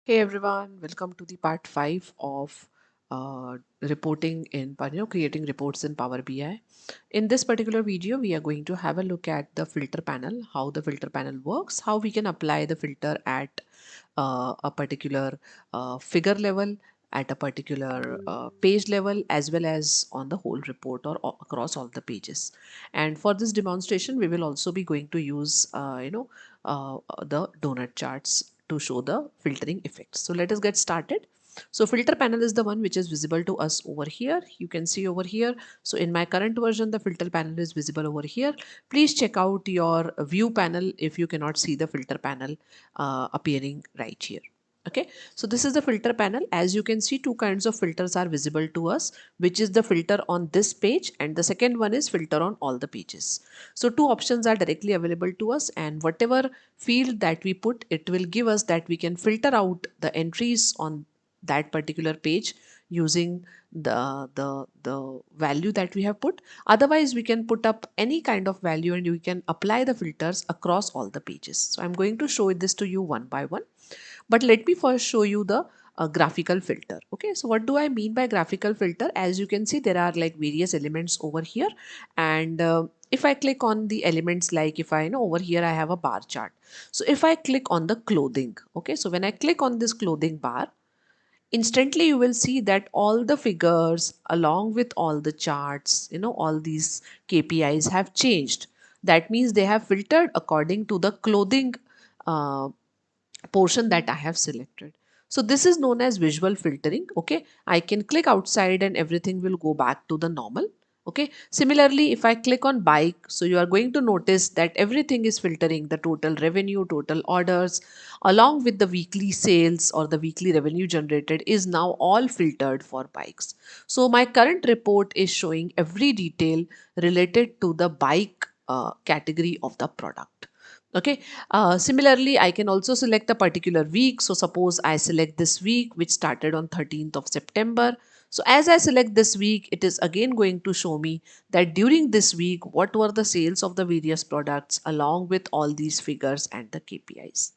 Hey everyone, welcome to the part 5 of reporting in creating reports in Power BI. In this particular video, we are going to have a look at the filter panel, how the filter panel works, how we can apply the filter at a particular figure level, at a particular page level, as well as on the whole report or across all the pages. And for this demonstration, we will also be going to use the donut charts to show the filtering effects. So let us get started. So filter panel is the one which is visible to us over here. You can see over here. So in my current version, the filter panel is visible over here. Please check out your view panel if you cannot see the filter panel appearing right here. Okay, so this is the filter panel. As you can see, two kinds of filters are visible to us, which is the filter on this page and the second one is filter on all the pages. So two options are directly available to us, and whatever field that we put, it will give us that we can filter out the entries on that particular page using the value that we have put. Otherwise, we can put up any kind of value and we can apply the filters across all the pages. So I'm going to show this to you one by one. But let me first show you the graphical filter. Okay, so what do I mean by graphical filter? As you can see, there are like various elements over here, and if I click on the elements, like if I know over here I have a bar chart. So if I click on the clothing, okay, so when I click on this clothing bar, instantly you will see that all the figures along with all the charts, all these KPIs have changed. That means they have filtered according to the clothing uh, portion that I have selected. So this is known as visual filtering. Okay, I can click outside and everything will go back to the normal. Okay, similarly, if I click on bike, so you are going to notice that everything is filtering: the total revenue, total orders, along with the weekly sales or the weekly revenue generated is now all filtered for bikes. So my current report is showing every detail related to the bike category of the product. Okay, similarly, I can also select a particular week. So suppose I select this week which started on 13th of September. So as I select this week, it is again going to show me that during this week what were the sales of the various products along with all these figures and the KPIs.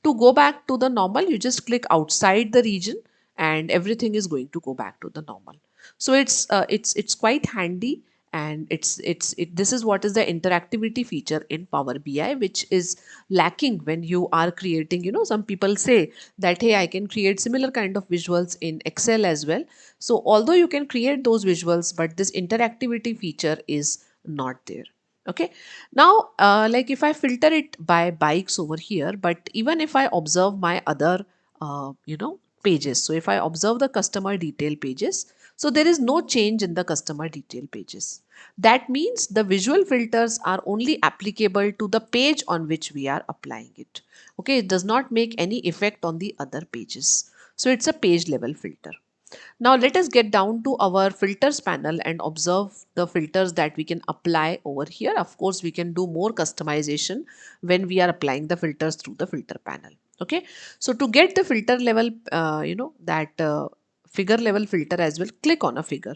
To go back to the normal, you just click outside the region and everything is going to go back to the normal. So it's quite handy, and this is what is the interactivity feature in Power BI, which is lacking when you are creating, some people say that, hey, I can create similar kind of visuals in Excel as well. So although you can create those visuals, but this interactivity feature is not there. Okay, now like if I filter it by bikes over here, but even if I observe my other pages, so if I observe the customer detail pages, so there is no change in the customer detail pages. That means the visual filters are only applicable to the page on which we are applying it. Okay, it does not make any effect on the other pages, so it's a page level filter. Now let us get down to our filters panel and observe the filters that we can apply over here. Of course, we can do more customization when we are applying the filters through the filter panel. Okay, so to get the filter level, figure level filter as well, click on a figure.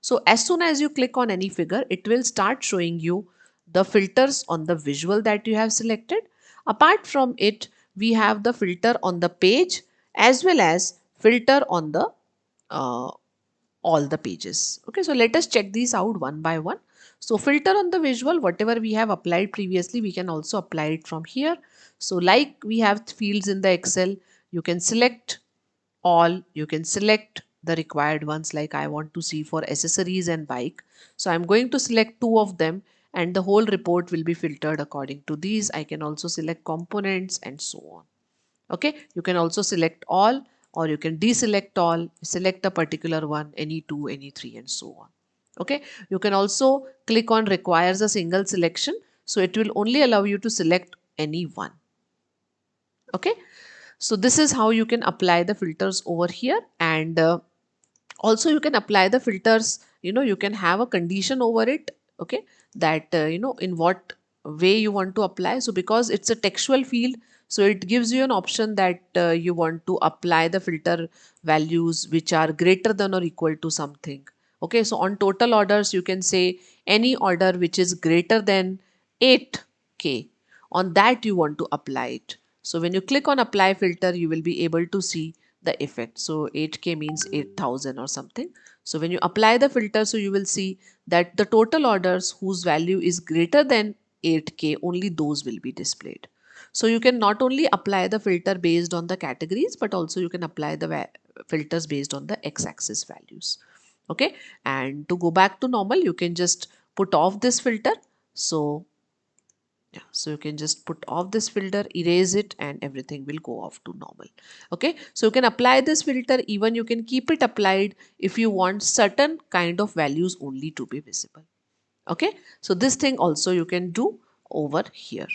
So as soon as you click on any figure, it will start showing you the filters on the visual that you have selected. Apart from it, we have the filter on the page as well as filter on the uh, all the pages. Okay, so let us check these out one by one. So filter on the visual, whatever we have applied previously, we can also apply it from here. So like we have fields in the Excel, you can select all, you can select the required ones, like I want to see for accessories and bike. So I'm going to select two of them and the whole report will be filtered according to these. I can also select components and so on. Okay, you can also select all, or you can deselect all, select a particular one, any two, any three, and so on. Okay, you can also click on requires a single selection, so it will only allow you to select any one. Okay, so this is how you can apply the filters over here, and also you can apply the filters, you can have a condition over it. Okay, that in what way you want to apply. So because it's a textual field, so it gives you an option that you want to apply the filter values which are greater than or equal to something. Okay, so on total orders you can say any order which is greater than 8k, on that you want to apply it. So when you click on apply filter, you will be able to see the effect. So 8K means 8,000 or something. So when you apply the filter, so you will see that the total orders whose value is greater than 8K, only those will be displayed. So you can not only apply the filter based on the categories, but also you can apply the filters based on the x-axis values. Okay, and to go back to normal, you can just put off this filter. So yeah, so you can just put off this filter, erase it, and everything will go off to normal. Okay, so you can apply this filter, even you can keep it applied if you want certain kind of values only to be visible. Okay, so this thing also you can do over here.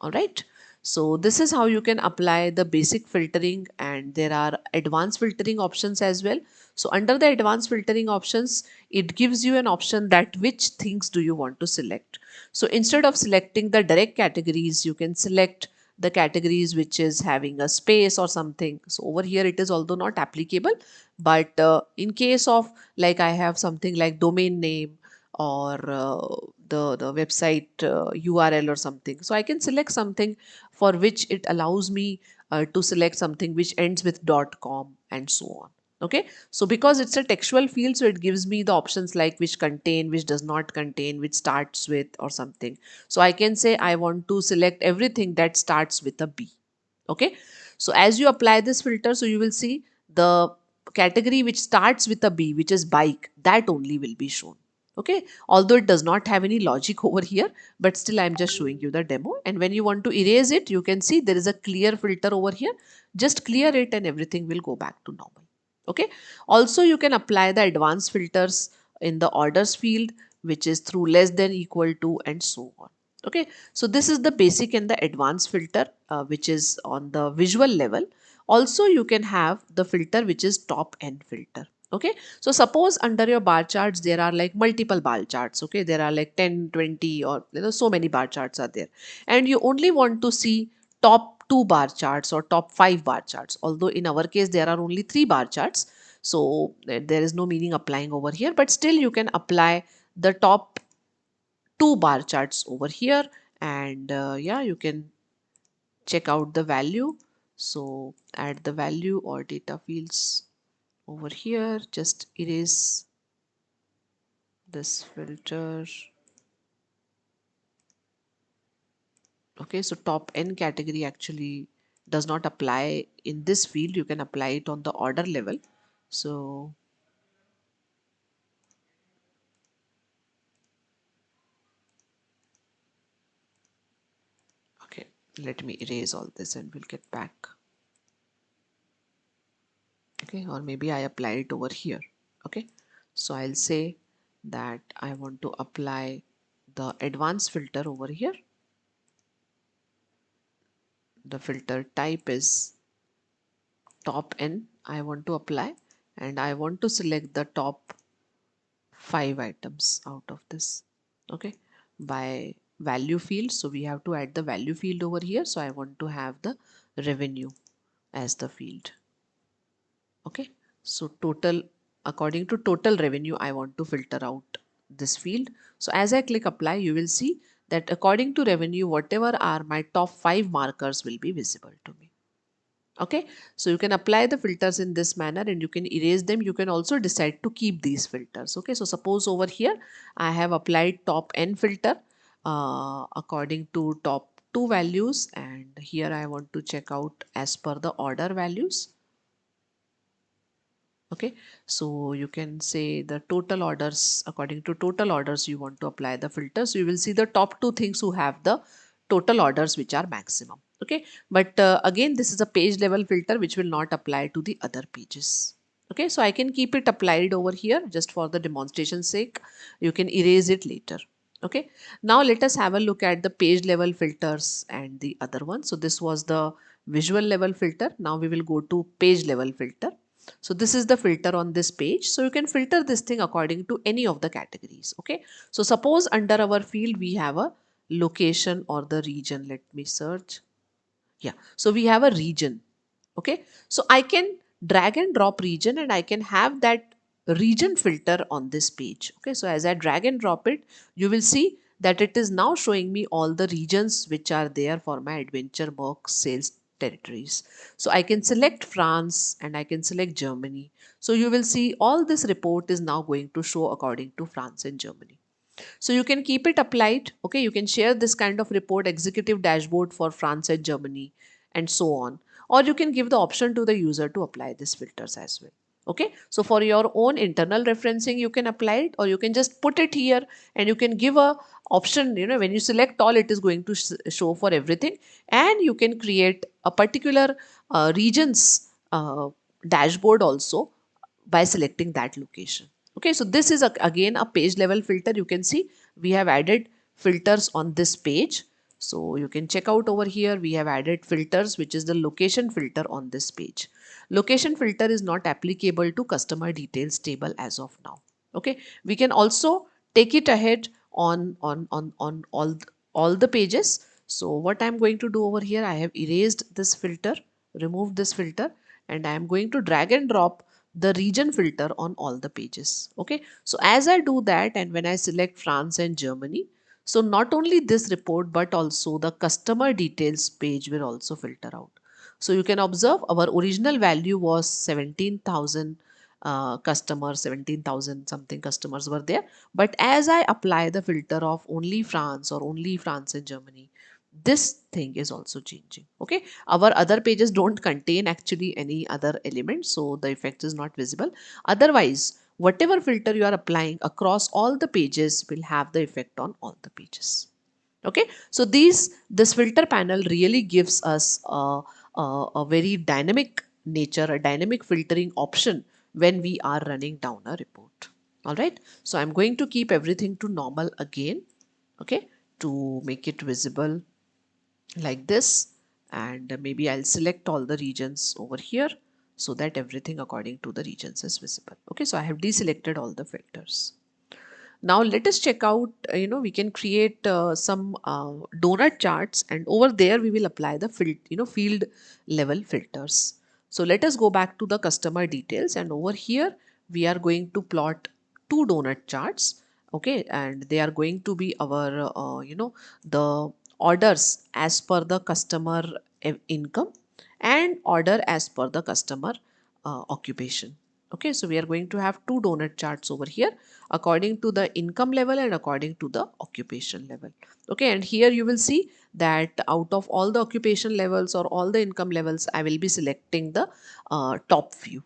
All right, so this is how you can apply the basic filtering, and there are advanced filtering options as well. So under the advanced filtering options, it gives you an option that which things do you want to select. So instead of selecting the direct categories, you can select the categories which is having a space or something. So over here it is although not applicable, but in case of like I have something like domain name or the website URL or something. So I can select something for which it allows me to select something which ends with .com and so on. Okay, so because it's a textual field, so it gives me the options like which contain, which does not contain, which starts with or something. So I can say I want to select everything that starts with a B. Okay, so as you apply this filter, so you will see the category which starts with a B, which is bike, that only will be shown. Okay, although it does not have any logic over here, but still I'm just showing you the demo. And when you want to erase it, you can see there is a clear filter over here. Just clear it and everything will go back to normal. Okay, also you can apply the advanced filters in the orders field, which is through less than equal to and so on. Okay, so this is the basic and the advanced filter, which is on the visual level. Also you can have the filter which is top n filter. Okay, so suppose under your bar charts there are like multiple bar charts. Okay, there are like 10, 20, or so many bar charts are there, and you only want to see top 2 bar charts or top 5 bar charts. Although in our case there are only 3 bar charts, so there is no meaning applying over here, but still you can apply the top 2 bar charts over here, and yeah, you can check out the value. So add the value or data fields over here. Just erase this filter. Okay, so top n category actually does not apply in this field. You can apply it on the order level. So okay, let me erase all this and we'll get back. Okay, or maybe I apply it over here. Okay, so I'll say that I want to apply the advanced filter over here. The filter type is top n. I want to apply, and I want to select the top 5 items out of this. Okay, by value field, so we have to add the value field over here. So I want to have the revenue as the field. Okay, so total, according to total revenue, I want to filter out this field. So as I click apply, you will see that according to revenue, whatever are my top 5 markers will be visible to me. Okay, so you can apply the filters in this manner and you can erase them. You can also decide to keep these filters. Okay, so suppose over here I have applied top n filter according to top 2 values, and here I want to check out as per the order values. Okay, so you can say the total orders, according to total orders you want to apply the filters. You will see the top 2 things who have the total orders which are maximum. Okay, but again this is a page level filter which will not apply to the other pages. Okay, so I can keep it applied over here just for the demonstration sake. You can erase it later. Okay, now let us have a look at the page level filters and the other one. So this was the visual level filter. Now we will go to page level filter. So this is the filter on this page. So you can filter this thing according to any of the categories. Okay, so suppose under our field we have a location or the region. Let me search. Yeah, so we have a region. Okay, so I can drag and drop region and I can have that region filter on this page. Okay, so as I drag and drop it, you will see that it is now showing me all the regions which are there for my adventure work sales territories. So I can select France and I can select Germany. So you will see all this report is now going to show according to France and Germany. So you can keep it applied. Okay, you can share this kind of report, executive dashboard for France and Germany, and so on. Or you can give the option to the user to apply these filters as well. Okay, so for your own internal referencing, you can apply it, or you can just put it here and you can give a option. When you select all, it is going to show for everything, and you can create a particular regions dashboard also by selecting that location. Okay, so this is again a page level filter. You can see we have added filters on this page. So you can check out over here, we have added filters, which is the location filter on this page. Location filter is not applicable to customer details table as of now. Okay, we can also take it ahead on all the pages. So what I'm going to do over here, I have erased this filter, removed this filter, and I am going to drag and drop the region filter on all the pages. Okay, so as I do that, and when I select France and Germany, so not only this report but also the customer details page will also filter out. So you can observe our original value was 17,000 customers, 17,000 something customers were there. But as I apply the filter of only France or only France and Germany, this thing is also changing. Okay, our other pages don't contain actually any other element, so the effect is not visible. Otherwise, whatever filter you are applying across all the pages will have the effect on all the pages. Okay, so this filter panel really gives us a very dynamic nature, a dynamic filtering option when we are running down a report. All right, so I'm going to keep everything to normal again, okay, to make it visible like this, and maybe I'll select all the regions over here so that everything according to the regions is visible. Okay, so I have deselected all the filters. Now let us check out, we can create some donut charts, and over there we will apply the field level filters. So let us go back to the customer details, and over here we are going to plot two donut charts. Okay, and they are going to be our, the orders as per the customer income and order as per the customer occupation. Okay, so we are going to have two donut charts over here according to the income level and according to the occupation level. Okay, and here you will see that out of all the occupation levels or all the income levels, I will be selecting the top few.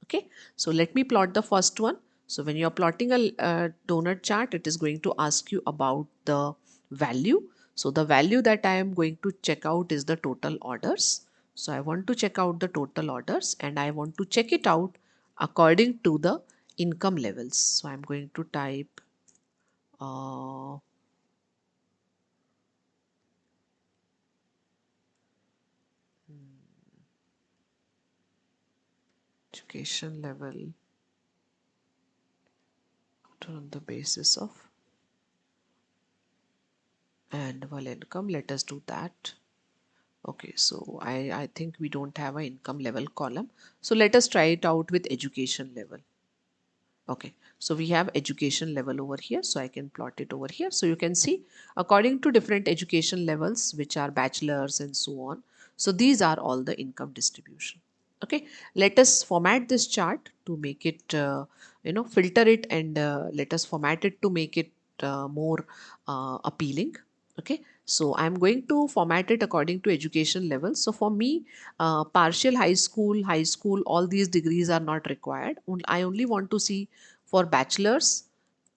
Okay, so let me plot the first one. So when you're plotting a donut chart, it is going to ask you about the value. So the value that I am going to check out is the total orders. So I want to check out the total orders and I want to check it out according to the income levels. So I'm going to type uh, education level on the basis of annual income. Let us do that. Okay, so I think we don't have an income level column. So let us try it out with education level. Okay, so we have education level over here, so I can plot it over here. So you can see according to different education levels, which are bachelor's and so on. So these are all the income distribution. Okay, let us format this chart to make it, filter it, and let us format it to make it more appealing. Okay, so I'm going to format it according to education level. So for me, partial high school, all these degrees are not required. I only want to see for bachelor's,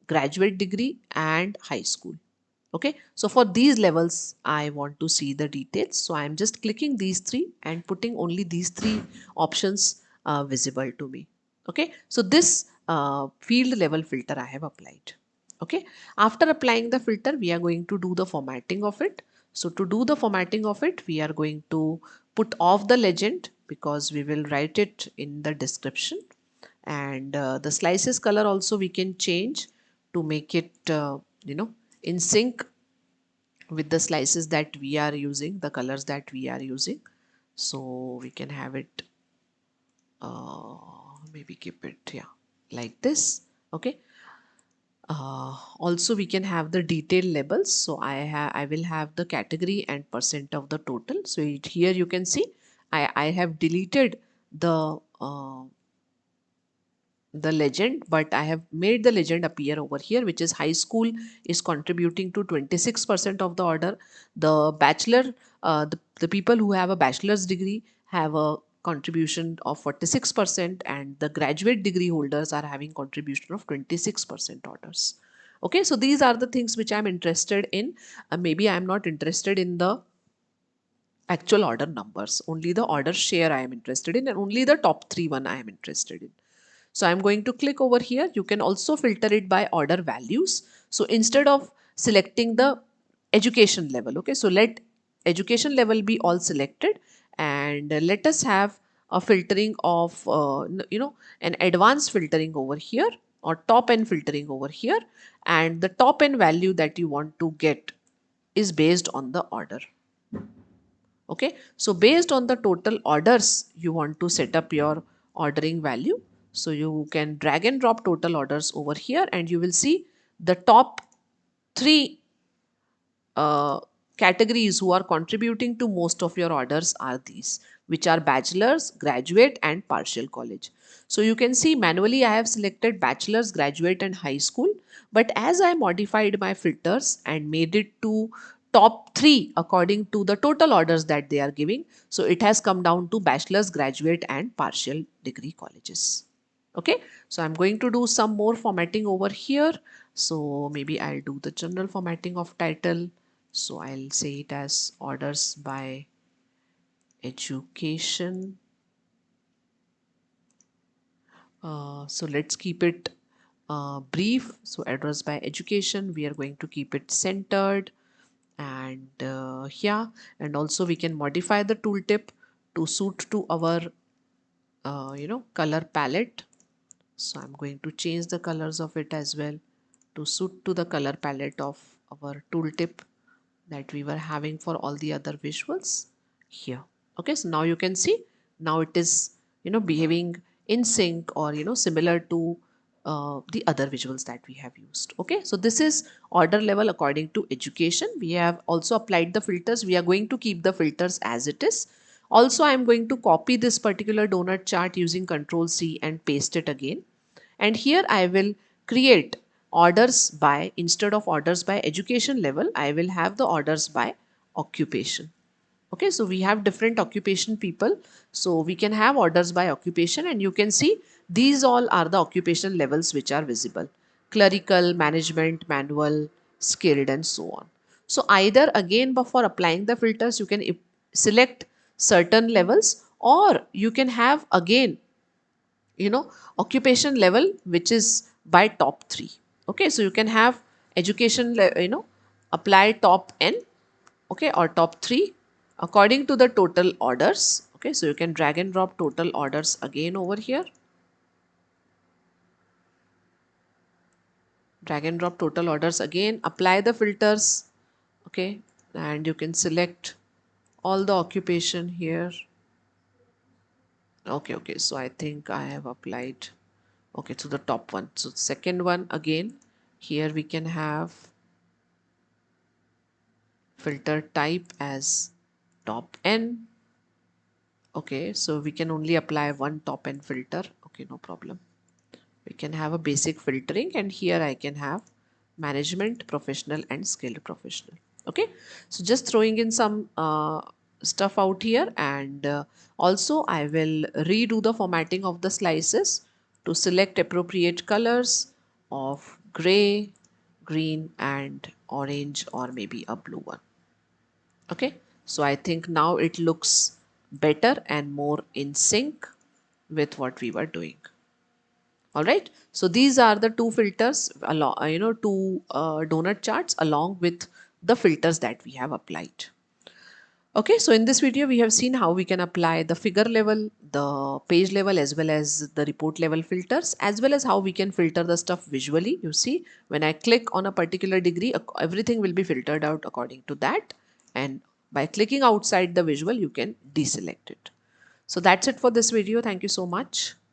graduate degree and high school. Okay, so for these levels I want to see the details, so I'm just clicking these three and putting only these three options visible to me. Okay, so this field level filter I have applied. Okay, after applying the filter, we are going to do the formatting of it. So to do the formatting of it, we are going to put off the legend because we will write it in the description, and the slices color also we can change to make it in sync with the slices that we are using, the colors that we are using. So we can have it, maybe keep it, yeah, like this. Okay, Also we can have the detail labels. So I will have the category and percent of the total. So here you can see I have deleted the legend, but I have made the legend appear over here, which is high school is contributing to 26% of the order. The bachelor, the people who have a bachelor's degree have a contribution of 46%, and the graduate degree holders are having contribution of 26% orders. Okay, so these are the things which I'm interested in. Maybe I'm not interested in the actual order numbers, only the order share I am interested in, and only the top three one I am interested in. So I'm going to click over here. You can also filter it by order values. So instead of selecting the education level, okay, so let education level be all selected, and let us have a filtering of, an advanced filtering over here, or top end filtering over here. And the top end value that you want to get is based on the order. Okay, so based on the total orders, you want to set up your ordering value. So you can drag and drop total orders over here, and you will see the top three categories who are contributing to most of your orders are these, which are bachelor's, graduate, and partial college. So you can see manually I have selected bachelor's, graduate, and high school. But as I modified my filters and made it to top three according to the total orders that they are giving, so it has come down to bachelor's, graduate, and partial degree colleges. Okay, so I'm going to do some more formatting over here. So maybe I'll do the general formatting of title. So I'll say it as orders by education. So let's keep it brief. So orders by education, we are going to keep it centered. And yeah, and also we can modify the tooltip to suit to our color palette. So I'm going to change the colors of it as well to suit to the color palette of our tooltip that we were having for all the other visuals here. Okay, so now you can see, now it is, behaving in sync, or, similar to the other visuals that we have used. Okay, so this is order level according to education. We have also applied the filters. We are going to keep the filters as it is. Also, I am going to copy this particular donut chart using Control C and paste it again. And here I will create orders by, instead of orders by education level, I will have the orders by occupation. Okay, so we have different occupation people. So we can have orders by occupation, and you can see these all are the occupation levels which are visible: clerical, management, manual, skilled, and so on. So either again, before applying the filters, you can select certain levels, or you can have again, occupation level which is by top three. Okay, so you can have education apply top n, okay, or top three according to the total orders. Okay, so you can drag and drop total orders again over here, drag and drop total orders again, apply the filters. Okay, and you can select all the occupation here. Okay, so I think I have applied, okay, to the top one. So second one again, here we can have filter type as top n. Okay, so we can only apply one top n filter. Okay, no problem. We can have a basic filtering, and here I can have management, professional, and skilled professional. Okay, so just throwing in some stuff out here, and also I will redo the formatting of the slices to select appropriate colors of gray, green, and orange, or maybe a blue one. Okay, so I think now it looks better and more in sync with what we were doing. All right, so these are the two filters along, two donut charts along with the filters that we have applied. Okay, so in this video we have seen how we can apply the figure level, the page level, as well as the report level filters, as well as how we can filter the stuff visually. You see, when I click on a particular degree, everything will be filtered out according to that, and by clicking outside the visual you can deselect it. So that's it for this video. Thank you so much.